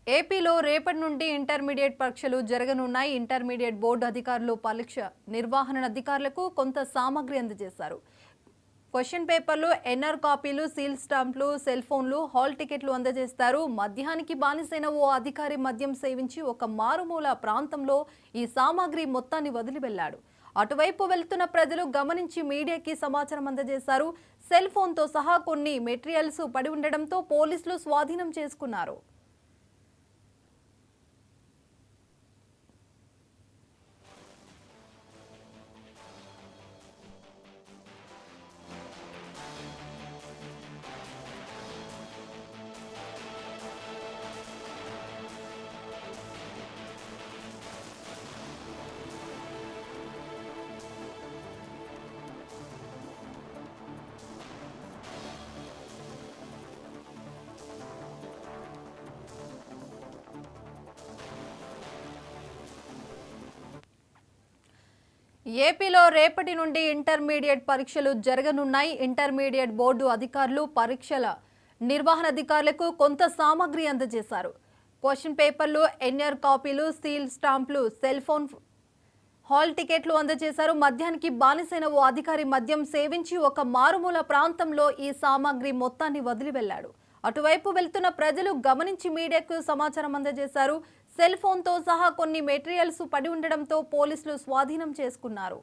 ఏపీలో రేపటి నుండి ఇంటర్మీడియట్ పరీక్షలు జరగనున్నాయి. ఇంటర్మీడియట్ బోర్డు అధికారులు పరీక్ష నిర్వహణ అధికారులకు కొంత సామగ్రి అందజేశారు. క్వశ్చన్ పేపర్లు, ఎన్ఆర్ కాపీలు, సీల్ స్టాంపులు, సెల్ ఫోన్లు, హాల్ టికెట్లు అందజేస్తారు. మద్యానికి బానిసైన ఓ అధికారి మద్యం సేవించి ఒక మారుమూల ప్రాంతంలో ఈ సామాగ్రి మొత్తాన్ని వదిలి వెళ్లాడు. అటువైపు వెళ్తున్న ప్రజలు గమనించి మీడియాకి సమాచారం అందజేశారు. సెల్ ఫోన్తో సహా కొన్ని మెటీరియల్స్ పడి ఉండడంతో పోలీసులు స్వాధీనం చేసుకున్నారు. ఏపీలో రేపటి నుండి ఇంటర్మీడియట్ పరీక్షలు జరగనున్నాయి. ఇంటర్మీడియట్ బోర్డు అధికారులు పరీక్షల నిర్వహణ అధికారులకు కొంత సామగ్రి అందజేశారు. క్వశ్చన్ పేపర్లు, ఎన్ఆర్ కాపీలు, సీల్ స్టాంపులు, సెల్ ఫోన్, హాల్ టికెట్లు అందజేశారు. మద్యానికి బానిసైన ఓ అధికారి మద్యం సేవించి ఒక మారుమూల ప్రాంతంలో ఈ సామాగ్రి మొత్తాన్ని వదిలి వెళ్లాడు. అటువైపు వెళ్తున్న ప్రజలు గమనించి మీడియాకు సమాచారం అందజేశారు. సెల్ ఫోన్తో సహా కొన్ని మెటీరియల్స్ పడి ఉండడంతో పోలీసులు స్వాధీనం చేసుకున్నారు.